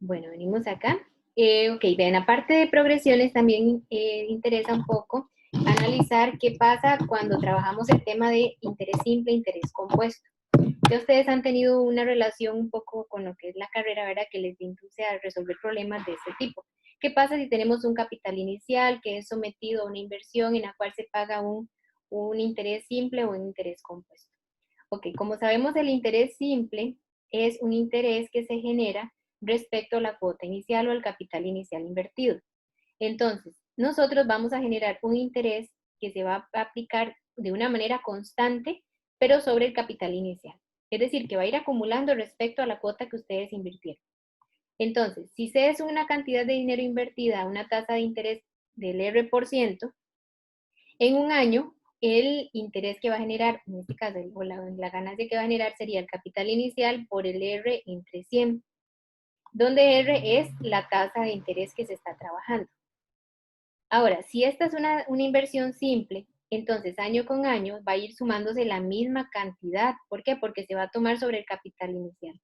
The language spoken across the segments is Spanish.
Bueno, venimos acá. Ok, vean, aparte de progresiones, también interesa un poco analizar qué pasa cuando trabajamos el tema de interés simple e interés compuesto. Ya ustedes han tenido una relación un poco con lo que es la carrera, ¿verdad? Que les induce a resolver problemas de este tipo. ¿Qué pasa si tenemos un capital inicial que es sometido a una inversión en la cual se paga un interés simple o un interés compuesto? Ok, como sabemos, el interés simple es un interés que se genera respecto a la cuota inicial o al capital inicial invertido. Entonces, nosotros vamos a generar un interés que se va a aplicar de una manera constante, pero sobre el capital inicial. Es decir, que va a ir acumulando respecto a la cuota que ustedes invirtieron. Entonces, si se es una cantidad de dinero invertida a una tasa de interés del R%, en un año, el interés que va a generar, en este caso, o la ganancia que va a generar sería el capital inicial por el R entre 100, donde R es la tasa de interés que se está trabajando. Ahora, si esta es una inversión simple, entonces año con año va a ir sumándose la misma cantidad. ¿Por qué? Porque se va a tomar sobre el capital inicial.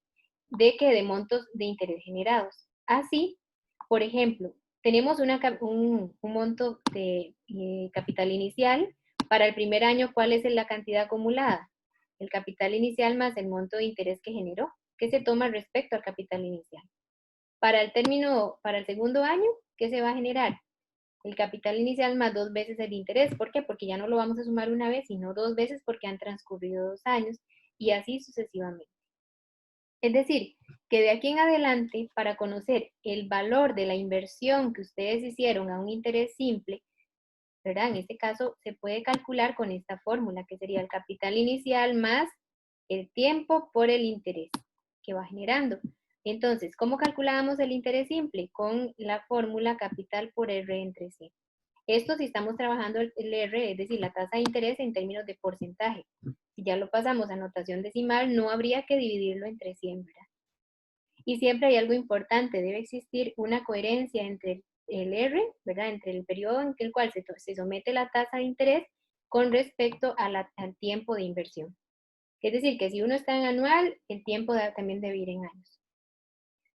¿De qué? De montos de interés generados. Así, por ejemplo, tenemos un monto de capital inicial. Para el primer año, ¿cuál es la cantidad acumulada? El capital inicial más el monto de interés que generó, que se toma respecto al capital inicial. Para el segundo año, ¿qué se va a generar? El capital inicial más 2 veces el interés. ¿Por qué? Porque ya no lo vamos a sumar una vez, sino 2 veces porque han transcurrido 2 años y así sucesivamente. Es decir, que de aquí en adelante, para conocer el valor de la inversión que ustedes hicieron a un interés simple, ¿verdad? En este caso se puede calcular con esta fórmula, que sería el capital inicial más el tiempo por el interés que va generando. Entonces, ¿cómo calculábamos el interés simple? Con la fórmula capital por R entre C. Esto si estamos trabajando el R, es decir, la tasa de interés en términos de porcentaje. Si ya lo pasamos a notación decimal, no habría que dividirlo entre 100, ¿verdad? Y siempre hay algo importante, debe existir una coherencia entre el R, ¿verdad? Entre el periodo en el cual se somete la tasa de interés con respecto al tiempo de inversión. Es decir, que si uno está en anual, el tiempo también debe ir en años.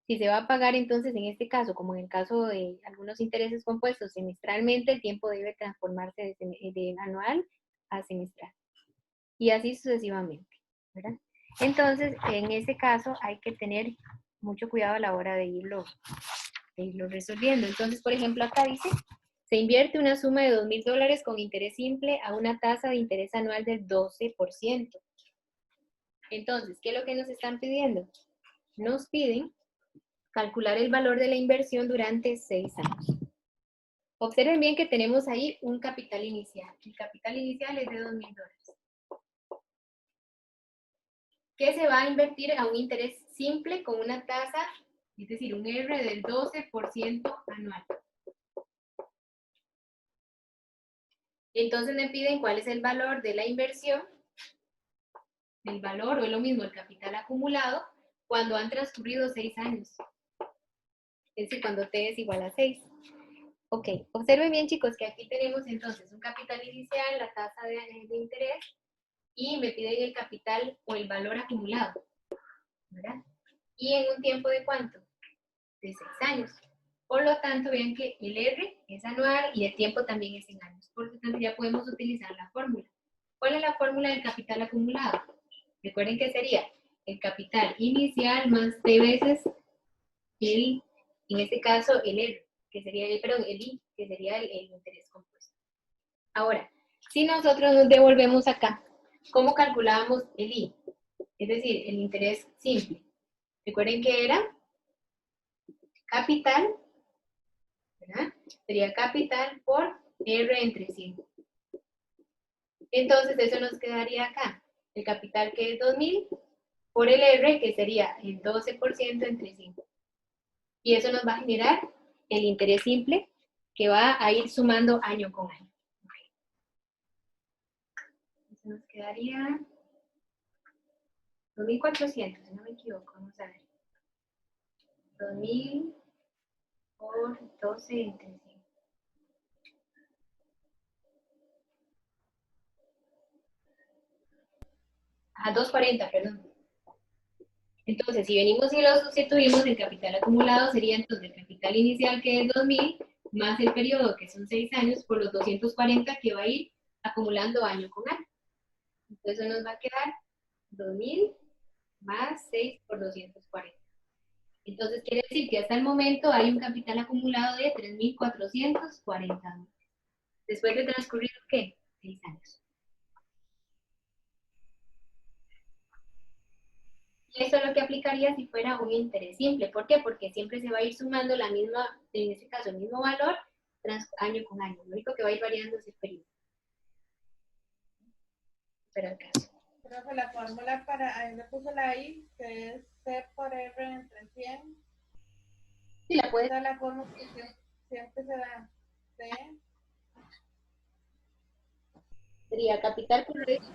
Si se va a pagar entonces, en este caso, como en el caso de algunos intereses compuestos semestralmente, el tiempo debe transformarse de anual a semestral. Y así sucesivamente, ¿verdad? Entonces, en ese caso hay que tener mucho cuidado a la hora de irlo resolviendo. Entonces, por ejemplo, acá dice, se invierte una suma de $2,000 con interés simple a una tasa de interés anual del 12%. Entonces, ¿qué es lo que nos están pidiendo? Nos piden calcular el valor de la inversión durante 6 años. Observen bien que tenemos ahí un capital inicial. El capital inicial es de $2,000. Que se va a invertir a un interés simple con una tasa, es decir, un R del 12% anual. Entonces me piden cuál es el valor de la inversión, el valor o es lo mismo el capital acumulado cuando han transcurrido 6 años. Es decir, cuando T es igual a 6. Ok, observen bien chicos que aquí tenemos entonces un capital inicial, la tasa de interés y me piden el capital o el valor acumulado, ¿verdad? ¿Y en un tiempo de cuánto? De 6 años. Por lo tanto, vean que el R es anual y el tiempo también es en años. Por lo tanto, ya podemos utilizar la fórmula. ¿Cuál es la fórmula del capital acumulado? Recuerden que sería el capital inicial más T veces en este caso, el R, que sería el I, que sería el interés compuesto. Ahora, si nosotros nos devolvemos acá, ¿cómo calculábamos el I? Es decir, el interés simple. Recuerden que era capital, ¿verdad? Sería capital por R entre 100. Entonces, eso nos quedaría acá. El capital que es 2,000 por el R, que sería el 12% entre 5. Y eso nos va a generar el interés simple, que va a ir sumando año con año. Eso nos quedaría 2,400, si no me equivoco. Vamos a ver. 2,000 por 12 entre 5. A 240, perdón. Entonces, si venimos y lo sustituimos, el capital acumulado sería entonces el capital inicial, que es 2.000, más el periodo, que son 6 años, por los 240 que va a ir acumulando año con año. Entonces, eso nos va a quedar 2.000 más 6 por 240. Entonces, quiere decir que hasta el momento hay un capital acumulado de 3.440. Después de transcurrir, ¿qué? 6 años. Y eso es lo que aplicaría si fuera un interés simple. ¿Por qué? Porque siempre se va a ir sumando la misma, en este caso, el mismo valor año con año. Lo único que va a ir variando es el periodo. Pero el caso. Profe, la fórmula para, ahí le puse la I, que es C por R entre 100. Sí, la puedes. Esa es la fórmula que siempre se da. C. Sería capital por rédito,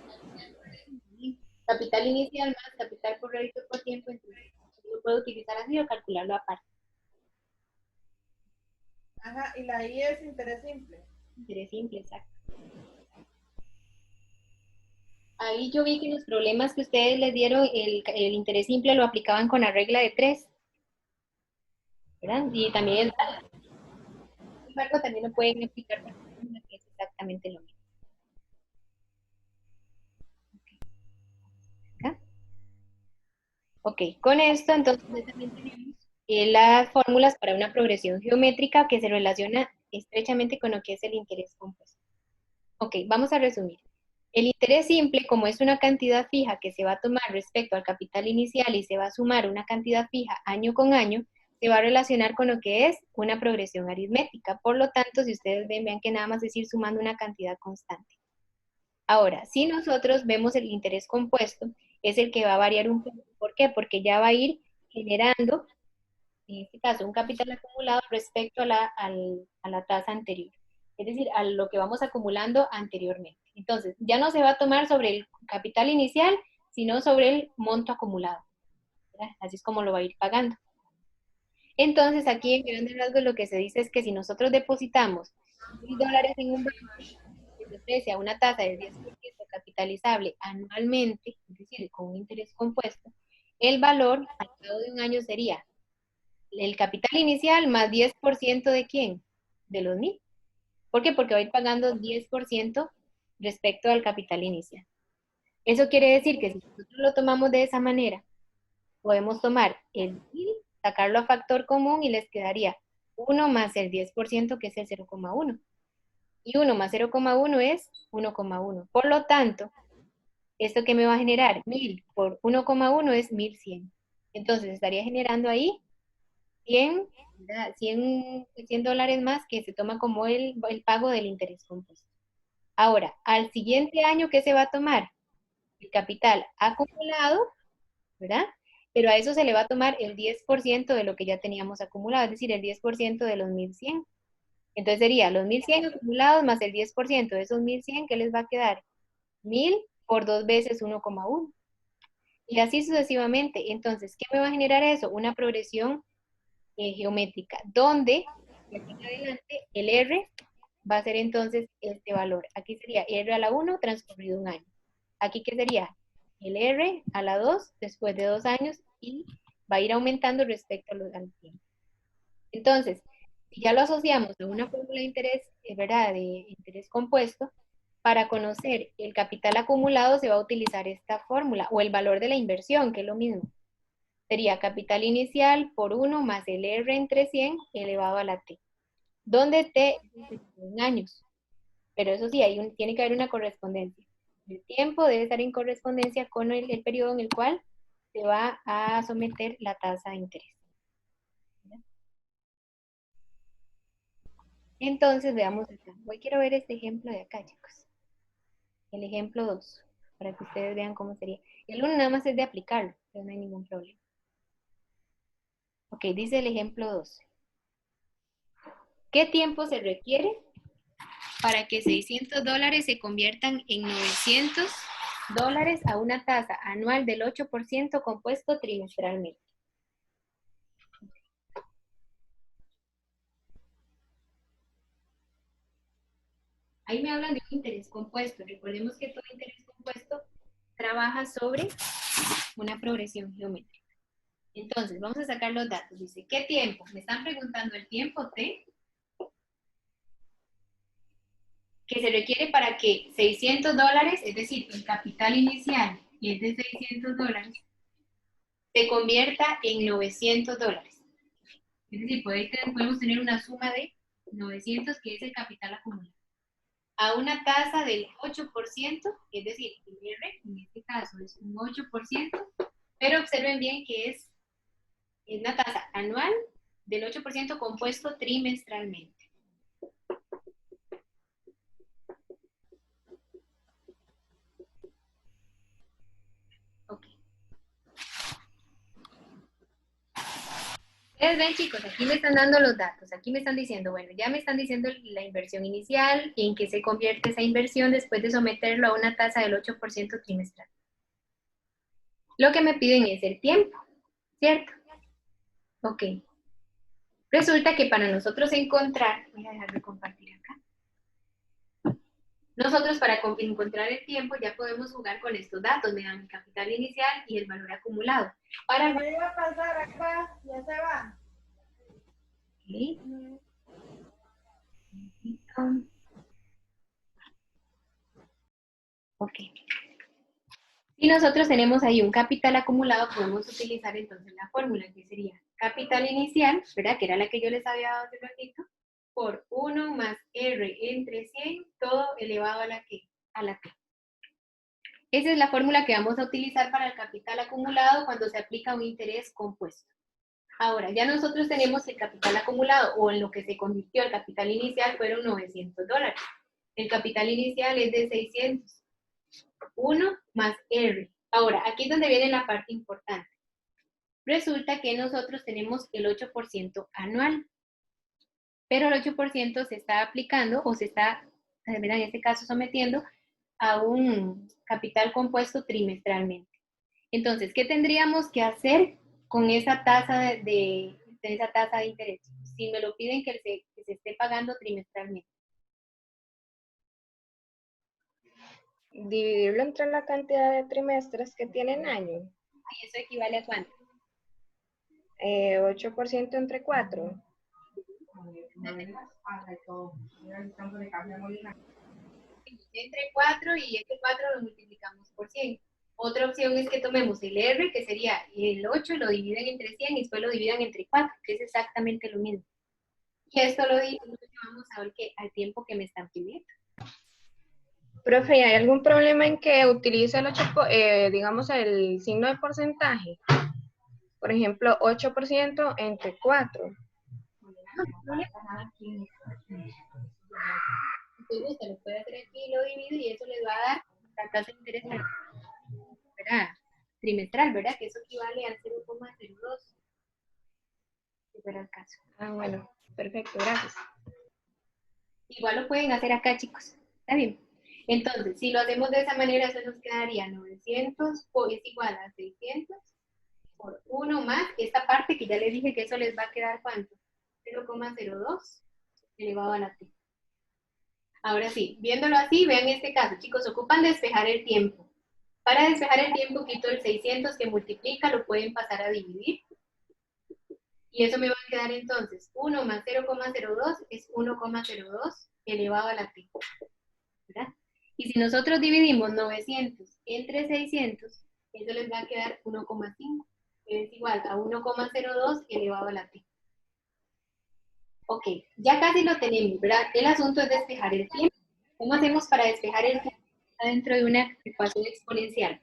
capital inicial más capital por rédito por tiempo. Entonces, lo puedo utilizar así o calcularlo aparte. Ajá, y la I es interés simple. Interés simple, exacto. Ahí yo vi que los problemas que ustedes les dieron, el interés simple lo aplicaban con la regla de 3, ¿verdad? Y también, sin embargo, también lo pueden aplicar con la fórmula, que es exactamente lo mismo. ¿Acá? Ok, con esto entonces también tenemos las fórmulas para una progresión geométrica que se relaciona estrechamente con lo que es el interés compuesto. Ok, vamos a resumir. El interés simple, como es una cantidad fija que se va a tomar respecto al capital inicial y se va a sumar una cantidad fija año con año, se va a relacionar con lo que es una progresión aritmética. Por lo tanto, si ustedes ven, vean que nada más es ir sumando una cantidad constante. Ahora, si nosotros vemos el interés compuesto, es el que va a variar un poco. ¿Por qué? Porque ya va a ir generando, en este caso, un capital acumulado respecto a la tasa anterior. Es decir, a lo que vamos acumulando anteriormente. Entonces, ya no se va a tomar sobre el capital inicial, sino sobre el monto acumulado, ¿verdad? Así es como lo va a ir pagando. Entonces, aquí en grandes rasgos lo que se dice es que si nosotros depositamos $1.000 en un banco que se ofrece a una tasa del 10% capitalizable anualmente, es decir, con un interés compuesto, el valor al cabo de un año sería el capital inicial más 10% de quién? De los 1.000. ¿Por qué? Porque va a ir pagando 10% respecto al capital inicial. Eso quiere decir que si nosotros lo tomamos de esa manera, podemos tomar el 1.000, sacarlo a factor común y les quedaría 1 más el 10%, que es el 0,1. Y 1 más 0,1 es 1,1. Por lo tanto, ¿esto que me va a generar? 1.000 por 1,1 es 1.100. Entonces, estaría generando ahí 100, 100 dólares más que se toma como el pago del interés compuesto. Ahora, al siguiente año, ¿qué se va a tomar? El capital acumulado, ¿verdad? Pero a eso se le va a tomar el 10% de lo que ya teníamos acumulado, es decir, el 10% de los 1.100. Entonces sería los 1.100 acumulados más el 10% de esos 1.100, ¿qué les va a quedar? 1.000 por 2 veces 1,1. Y así sucesivamente. Entonces, ¿qué me va a generar eso? Una progresión geométrica, donde de aquí en adelante el R va a ser entonces este valor. Aquí sería R a la 1 transcurrido un año. Aquí, ¿qué sería? El R a la 2 después de 2 años y va a ir aumentando respecto al tiempo. Entonces, si ya lo asociamos a una fórmula de interés, ¿verdad? De interés compuesto, para conocer el capital acumulado se va a utilizar esta fórmula, o el valor de la inversión, que es lo mismo. Sería capital inicial por 1 más el R entre 100 elevado a la T, donde T es en años. Pero eso sí, tiene que haber una correspondencia. El tiempo debe estar en correspondencia con el periodo en el cual se va a someter la tasa de interés. Entonces, veamos acá. Hoy quiero ver este ejemplo de acá, chicos. El ejemplo 2, para que ustedes vean cómo sería. El 1 nada más es de aplicarlo, entonces no hay ningún problema. Ok, dice el ejemplo 2. ¿Qué tiempo se requiere para que $600 se conviertan en $900 a una tasa anual del 8% compuesto trimestralmente? Ahí me hablan de un interés compuesto. Recordemos que todo interés compuesto trabaja sobre una progresión geométrica. Entonces, vamos a sacar los datos. Dice, ¿qué tiempo? Me están preguntando el tiempo T que se requiere para que $600, es decir, el capital inicial, que es de $600, se convierta en $900. Es decir, podemos tener una suma de 900, que es el capital acumulado, a una tasa del 8%, es decir, el R en este caso es un 8%, pero observen bien que es una tasa anual del 8% compuesto trimestralmente. Ok. Ustedes ven, chicos, aquí me están dando los datos, aquí me están diciendo, bueno, ya me están diciendo la inversión inicial y en qué se convierte esa inversión después de someterlo a una tasa del 8% trimestral. Lo que me piden es el tiempo, ¿cierto? Ok. Resulta que para nosotros encontrar, voy a dejar de compartir acá. Nosotros para encontrar el tiempo ya podemos jugar con estos datos, me dan el capital inicial y el valor acumulado. Para ¿Qué iba a pasar acá? Ya se va. Okay. Ok. Si nosotros tenemos ahí un capital acumulado, podemos utilizar entonces la fórmula que sería capital inicial, ¿verdad? Que era la que yo les había dado hace ratito, por 1 más R entre 100, todo elevado a la T. Esa es la fórmula que vamos a utilizar para el capital acumulado cuando se aplica un interés compuesto. Ahora, ya nosotros tenemos el capital acumulado, o en lo que se convirtió el capital inicial fueron $900. El capital inicial es de 600. 1 más R. Ahora, aquí es donde viene la parte importante. Resulta que nosotros tenemos el 8% anual, pero el 8% se está aplicando o se está, en este caso, sometiendo a un capital compuesto trimestralmente. Entonces, ¿qué tendríamos que hacer con esa tasa de interés? Si me lo piden que se esté pagando trimestralmente. Dividirlo entre la cantidad de trimestres que tienen año. ¿Y eso equivale a cuánto? 8% entre 4. Entre 4 y este 4 lo multiplicamos por 100. Otra opción es que tomemos el R, que sería el 8, lo dividen entre 100 y después lo dividan entre 4, que es exactamente lo mismo. Y esto lo llevamos al tiempo que me están pidiendo. Profe, ¿hay algún problema en que utilice el 8, digamos, el signo de porcentaje? Por ejemplo, 8% entre 4. Si gusta, lo puede hacer aquí, lo divido y eso les va a dar la tasa de interés trimestral, ¿verdad? Que eso equivale al 0,02, si fuera el caso. Ah, bueno, perfecto, gracias. Igual lo pueden hacer acá, chicos. ¿Está bien? Entonces, si lo hacemos de esa manera, eso nos quedaría 900, es igual a 600 por 1 más esta parte que ya les dije que eso les va a quedar, ¿cuánto? 0,02 elevado a la t. Ahora sí, viéndolo así, vean este caso, chicos, ocupan despejar el tiempo. Para despejar el tiempo, quito el 600 que multiplica, lo pueden pasar a dividir. Y eso me va a quedar entonces, 1 más 0,02 es 1,02 elevado a la t. ¿Verdad? Y si nosotros dividimos 900 entre 600, eso les va a quedar 1,5, que es igual a 1,02 elevado a la t. Ok, ya casi lo tenemos, ¿verdad? El asunto es despejar el tiempo. ¿Cómo hacemos para despejar el tiempo dentro de una ecuación exponencial?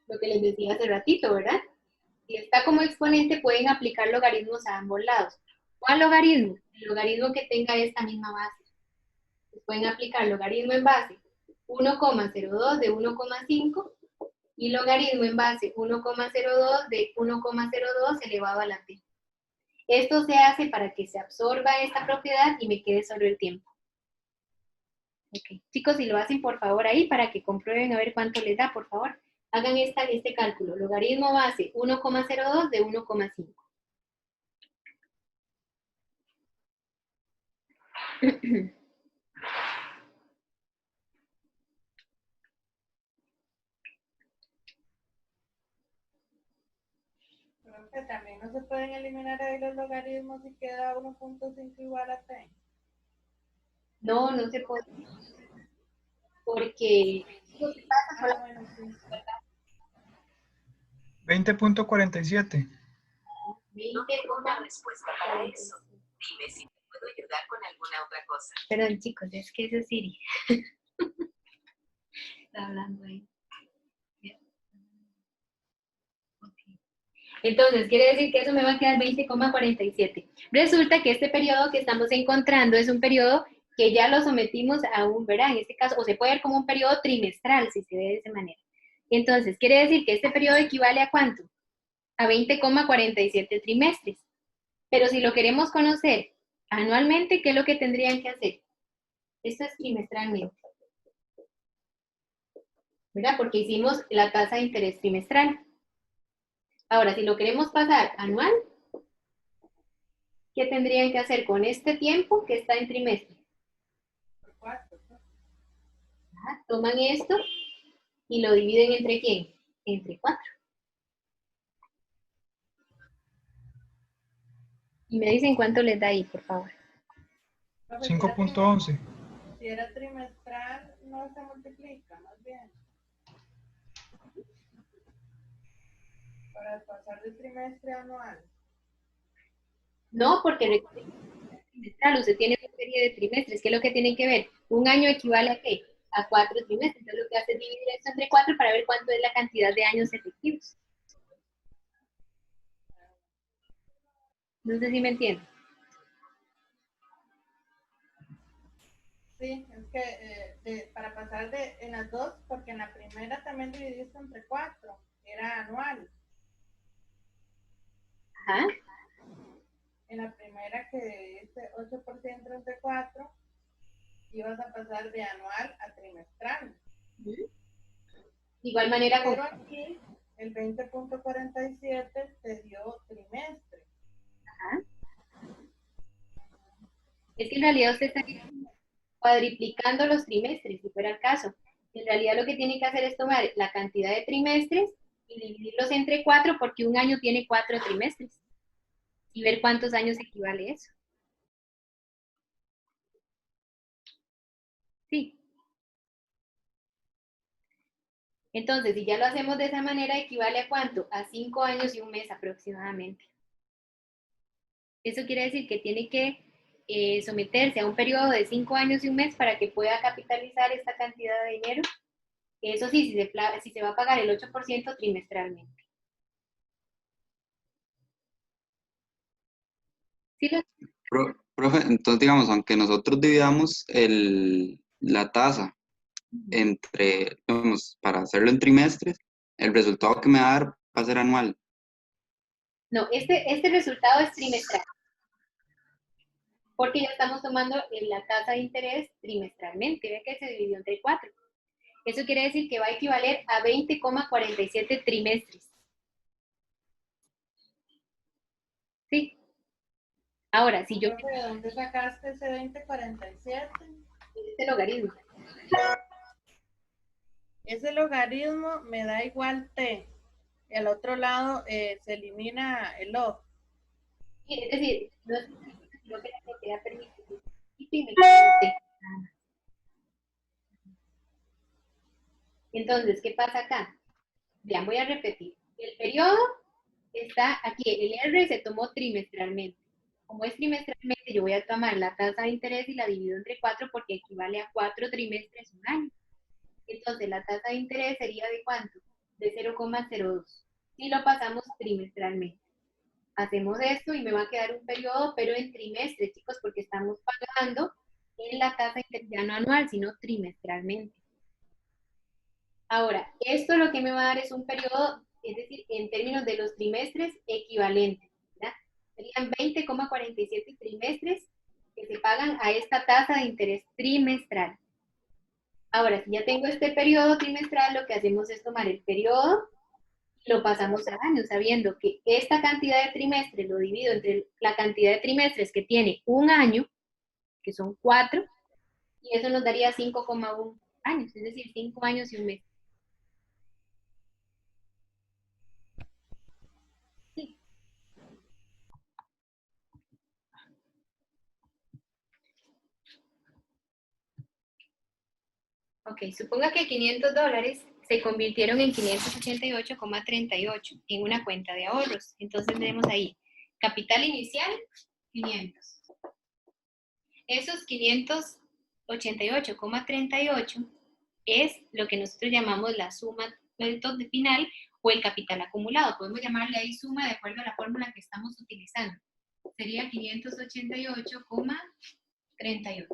Lo que les decía hace ratito, ¿verdad? Si está como exponente, pueden aplicar logaritmos a ambos lados. ¿Cuál logaritmo? El logaritmo que tenga esta misma base. Pueden aplicar logaritmo en base 1,02 de 1,5 y logaritmo en base 1,02 de 1,02 elevado a la t. Esto se hace para que se absorba esta propiedad y me quede solo el tiempo. Okay. Chicos, si lo hacen por favor ahí para que comprueben a ver cuánto les da, por favor. Hagan este cálculo. Logaritmo base 1,02 de 1,5. Que también no se pueden eliminar ahí los logaritmos y queda 1.5 igual a t. No, no se puede. Porque lo que pasa Bueno, sí. 20.47. 20, No tengo una respuesta para eso. Dime si te puedo ayudar con alguna otra cosa. Perdón, chicos, es que eso es Siri. Está hablando ahí. Okay. Entonces, quiere decir que eso me va a quedar 20,47. Resulta que este periodo que estamos encontrando es un periodo que ya lo sometimos a un, ¿verdad? En este caso, o se puede ver como un periodo trimestral, si se ve de esa manera. Entonces, quiere decir que este periodo equivale a ¿cuánto? A 20,47 trimestres. Pero si lo queremos conocer anualmente, ¿qué es lo que tendrían que hacer? Esto es trimestralmente, ¿verdad? Porque hicimos la tasa de interés trimestral. Ahora, si lo queremos pasar anual, ¿qué tendrían que hacer con este tiempo que está en trimestre? Por 4. Toman esto y lo dividen ¿entre quién? Entre 4. Y me dicen cuánto les da ahí, por favor. 5.11. Si era trimestral, no se multiplica, más bien. Para pasar de trimestre a anual. No, porque recuerden que es trimestral, usted tiene una serie de trimestres. ¿Qué es lo que tienen que ver? Un año equivale ¿a qué? A 4 trimestres. Entonces lo que hace es dividir esto entre 4 para ver cuánto es la cantidad de años efectivos. No sé si me entienden. Sí, es que para pasar en las dos, porque en la primera también dividiste entre 4, era anual. Ajá. En la primera que dividiste 8% entre 4, ibas a pasar de anual a trimestral. De igual manera, Pero aquí el 20.47 te dio trimestre. ajá. Es que en realidad usted está cuadriplicando los trimestres, si fuera el caso. En realidad lo que tiene que hacer es tomar la cantidad de trimestres y dividirlos entre 4 porque un año tiene 4 trimestres. Y ver cuántos años equivale eso. Sí. Entonces, si ya lo hacemos de esa manera, ¿equivale a cuánto? A 5 años y un mes aproximadamente. Eso quiere decir que tiene que someterse a un periodo de 5 años y un mes para que pueda capitalizar esta cantidad de dinero. Eso sí, si se va a pagar el 8% trimestralmente. ¿Sí lo? Profe, entonces digamos, aunque nosotros dividamos la tasa entre, digamos, para hacerlo en trimestres, el resultado que me va a dar va a ser anual. No, este resultado es trimestral. Porque ya estamos tomando la tasa de interés trimestralmente. Ve que se dividió entre 4. Eso quiere decir que va a equivaler a 20,47 trimestres. ¿Sí? Ahora, si yo ¿De dónde sacaste ese 20.47? este logaritmo, Ese logaritmo me da igual t. Y al otro lado se elimina el log. es decir, no es lo que la propiedad permite. Y me queda un t. Entonces, ¿qué pasa acá? Vean, voy a repetir. El periodo está aquí, el R se tomó trimestralmente. Como es trimestralmente, yo voy a tomar la tasa de interés y la divido entre 4 porque equivale a 4 trimestres un año. Entonces, la tasa de interés sería ¿de cuánto? De 0,02. Y lo pasamos trimestralmente. Hacemos esto y me va a quedar un periodo, pero en trimestres, chicos, porque estamos pagando en la tasa de interés ya no anual, sino trimestralmente. Ahora, esto lo que me va a dar es un periodo, es decir, en términos de los trimestres equivalentes, ¿verdad? Serían 20,47 trimestres que se pagan a esta tasa de interés trimestral. Ahora, si ya tengo este periodo trimestral, lo que hacemos es tomar el periodo y lo pasamos a años, sabiendo que esta cantidad de trimestres lo divido entre la cantidad de trimestres que tiene un año, que son 4, y eso nos daría 5,1 años, es decir, 5 años y un mes. Sí. Ok, suponga que $500 se convirtieron en 588,38 en una cuenta de ahorros. Entonces tenemos ahí, capital inicial, 500. Esos 588,38 es lo que nosotros llamamos la suma del total final o el capital acumulado. Podemos llamarle ahí suma de acuerdo a la fórmula que estamos utilizando. Sería 588,38.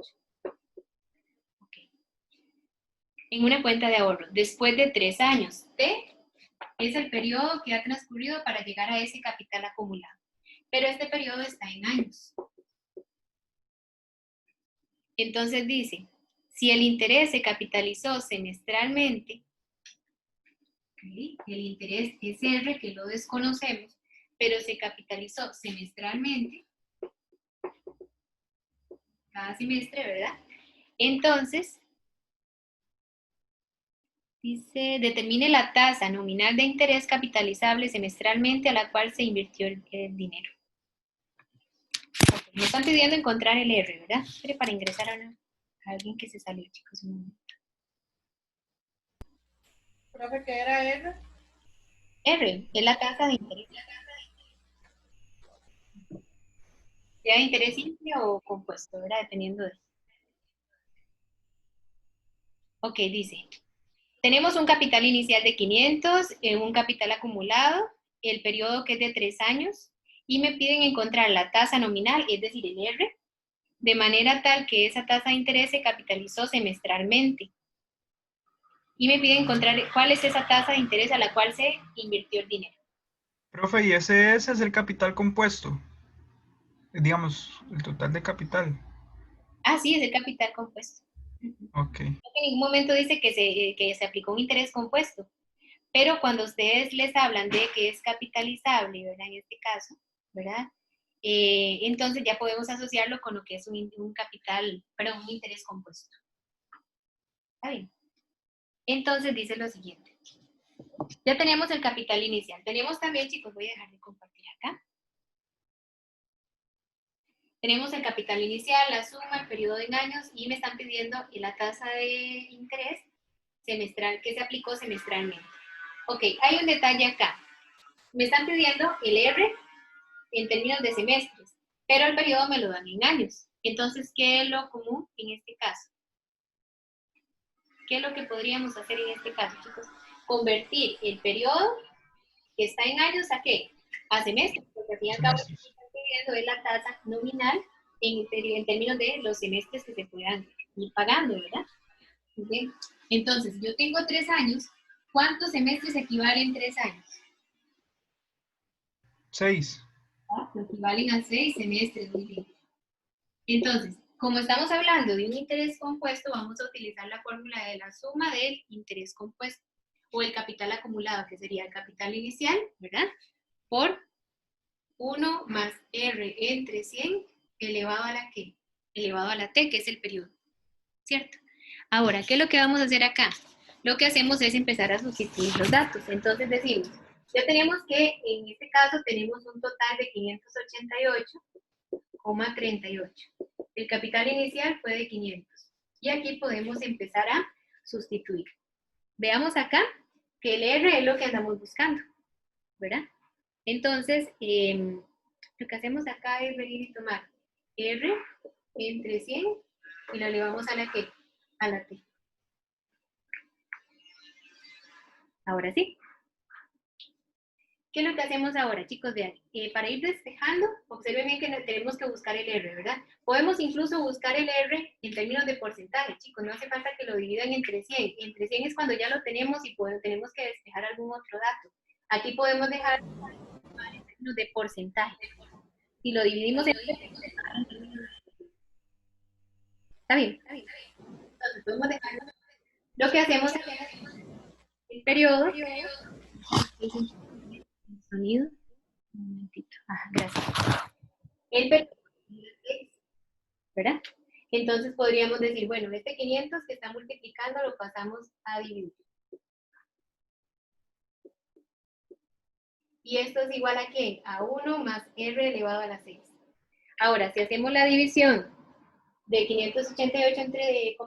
Ok. En una cuenta de ahorro, después de 3 años. T es el periodo que ha transcurrido para llegar a ese capital acumulado. Pero este periodo está en años. Entonces dice, si el interés se capitalizó semestralmente, ¿okay? El interés es R, que lo desconocemos, pero se capitalizó semestralmente, cada semestre, ¿verdad? Entonces, dice, determine la tasa nominal de interés capitalizable semestralmente a la cual se invirtió el dinero. Okay, me están pidiendo encontrar el R, ¿verdad? Pero para ingresar a alguien que se salió, chicos. Un momento. Profe, ¿qué era R? R es la tasa de interés. Sea de interés simple o compuesto, ¿verdad? Dependiendo de... Ok, dice, tenemos un capital inicial de 500, un capital acumulado, el periodo que es de 3 años, y me piden encontrar la tasa nominal, es decir, el R, de manera tal que esa tasa de interés se capitalizó semestralmente. Y me piden encontrar cuál es esa tasa de interés a la cual se invirtió el dinero. Profe, y ese es el capital compuesto. Digamos, el total de capital. Ah, sí, es el capital compuesto. Ok. En ningún momento dice que se aplicó un interés compuesto. Pero cuando ustedes les hablan de que es capitalizable, ¿verdad? En este caso, ¿verdad? Entonces ya podemos asociarlo con lo que es un capital, perdón, un interés compuesto. ¿Está bien? Entonces dice lo siguiente. Ya tenemos el capital inicial. Tenemos también, chicos, voy a dejar de compartir acá. Tenemos el capital inicial, la suma, el periodo en años y me están pidiendo la tasa de interés semestral que se aplicó semestralmente. Ok, hay un detalle acá. Me están pidiendo el R en términos de semestres, pero el periodo me lo dan en años. Entonces, ¿qué es lo común en este caso? ¿Qué es lo que podríamos hacer en este caso, chicos? Convertir el periodo que está en años ¿a qué? A semestres, porque al fin y al cabo lo que están pidiendo es la tasa nominal en términos de los semestres que se puedan ir pagando, ¿verdad? ¿Okay? Entonces, yo tengo 3 años. ¿Cuántos semestres equivalen 3 años? 6. Equivalen a 6 semestres, muy bien. Entonces, como estamos hablando de un interés compuesto, vamos a utilizar la fórmula de la suma del interés compuesto, o el capital acumulado, que sería el capital inicial, ¿verdad? Por 1 más R entre 100 elevado a la ¿qué? Elevado a la T, que es el periodo, ¿cierto? Ahora, ¿qué es lo que vamos a hacer acá? Lo que hacemos es empezar a sustituir los datos. Entonces decimos, ya tenemos que, en este caso, tenemos un total de 588,38. El capital inicial fue de 500. Y aquí podemos empezar a sustituir. Veamos acá que el R es lo que andamos buscando, ¿verdad? Entonces, lo que hacemos acá es venir y tomar R entre 100 y lo elevamos a la ¿qué? A la T. Ahora sí. ¿Qué es lo que hacemos ahora, chicos? Vean, para ir despejando, observen bien que tenemos que buscar el R, ¿verdad? Podemos incluso buscar el R en términos de porcentaje, chicos. No hace falta que lo dividan entre 100. Entre 100 es cuando ya lo tenemos y tenemos que despejar algún otro dato. Aquí podemos dejar en términos de porcentaje. Si lo dividimos en... Está bien, está bien. Entonces, podemos dejar... Lo que hacemos es el periodo... El sonido... Un momentito. Gracias. El periodo, ¿verdad? Entonces podríamos decir, bueno, este 500 que está multiplicando lo pasamos a dividir. Y esto es igual a ¿qué? A 1 más R elevado a la 6. Ahora, si hacemos la división de 588 entre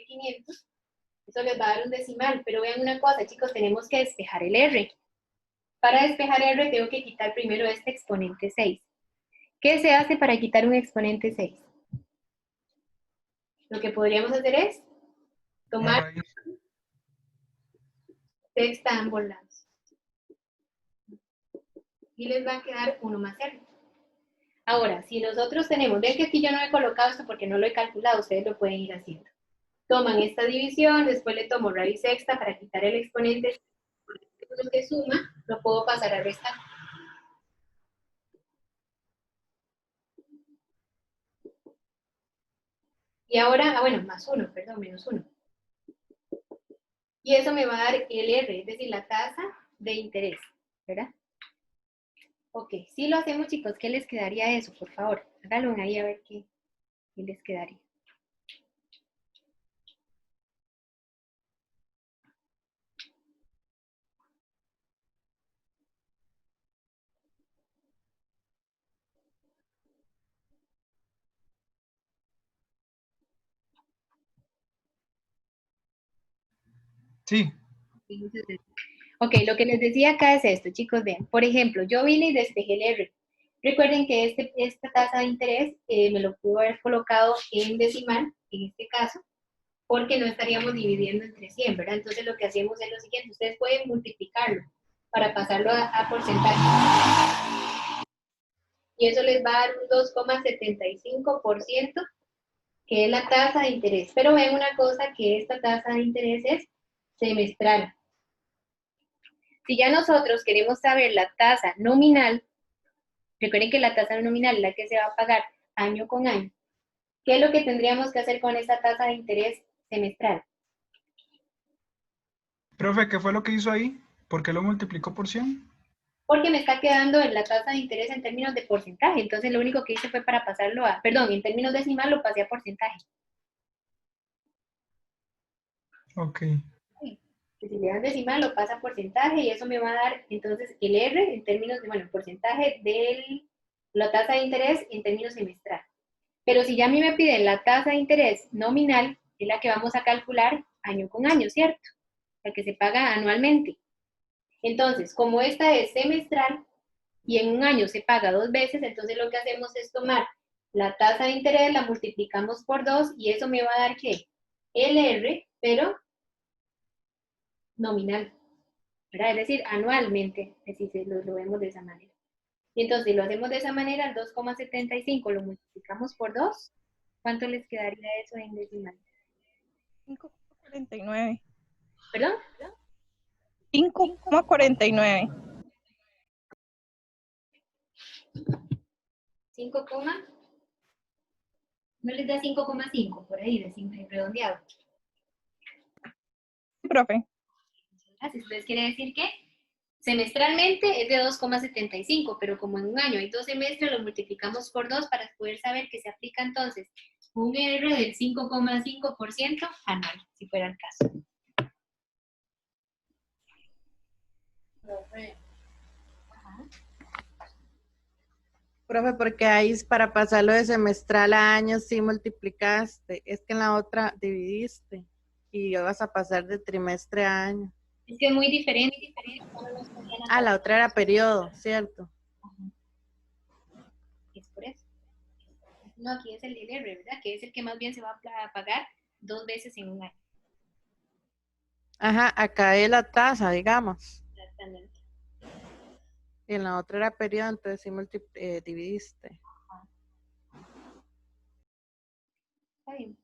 500, Eso les va a dar un decimal, pero vean una cosa, chicos, tenemos que despejar el R. Para despejar R tengo que quitar primero este exponente 6. ¿Qué se hace para quitar un exponente 6? Lo que podríamos hacer es tomar Raíz. sexta a ambos lados. Y les va a quedar 1 más R. Ahora, si nosotros tenemos, ven que aquí yo no he colocado esto porque no lo he calculado, ustedes lo pueden ir haciendo. Toman esta división, después le tomo raíz sexta para quitar el exponente lo que suma, lo puedo pasar a restar. Y ahora, bueno, más 1, perdón, menos 1. Y eso me va a dar el R, es decir, la tasa de interés, ¿verdad? Ok, si lo hacemos, chicos, ¿qué les quedaría eso? Por favor, háganlo ahí a ver qué les quedaría. Sí, Ok, lo que les decía acá es esto, chicos, vean. Por ejemplo, yo vine y despejé el R. Recuerden que esta tasa de interés me lo pudo haber colocado en decimal, en este caso, porque no estaríamos dividiendo entre 100, ¿verdad? Entonces lo que hacemos es lo siguiente, ustedes pueden multiplicarlo para pasarlo a porcentaje. Y eso les va a dar un 2,75%, que es la tasa de interés. Pero ven una cosa, que esta tasa de interés es semestral. Si ya nosotros queremos saber la tasa nominal, recuerden que la tasa nominal es la que se va a pagar año con año. ¿Qué es lo que tendríamos que hacer con esta tasa de interés semestral? profe, ¿qué fue lo que hizo ahí? ¿Por qué lo multiplicó por 100? Porque me está quedando en la tasa de interés en términos de porcentaje. Entonces lo único que hice fue para pasarlo a, perdón, en términos decimal lo pasé a porcentaje. Ok. Si le dan decimal lo pasa a porcentaje y eso me va a dar entonces el R en términos de, bueno, porcentaje de la tasa de interés en términos semestral. Pero si ya a mí me piden la tasa de interés nominal, es la que vamos a calcular año con año, ¿cierto? La que se paga anualmente. Entonces, como esta es semestral y en un año se paga 2 veces, entonces lo que hacemos es tomar la tasa de interés, la multiplicamos por 2 y eso me va a dar, ¿qué? El R, pero nominal, ¿verdad? Es decir, anualmente, así lo vemos de esa manera. Y entonces, si lo hacemos de esa manera, el 2,75 lo multiplicamos por 2, ¿cuánto les quedaría eso en decimal? 5,49. ¿Perdón? 5,49. 5, no les da 5,5 por ahí, de redondeado. Sí, profe. Entonces quiere decir que semestralmente es de 2,75, pero como en un año hay 2 semestres, lo multiplicamos por 2 para poder saber que se aplica entonces un R del 5,5% anual, si fuera el caso. Profe. Ajá. Profe, porque ahí para pasarlo de semestral a año sí multiplicaste, es que en la otra dividiste y vas a pasar de trimestre a año. Es que es muy diferente. Ah, la otra era periodo, ¿cierto? Es por eso. No, aquí es el R, ¿verdad? Que es el que más bien se va a pagar 2 veces en un año. Ajá, acá es la tasa, digamos. Exactamente. Y en la otra era periodo, entonces sí dividiste. Está bien.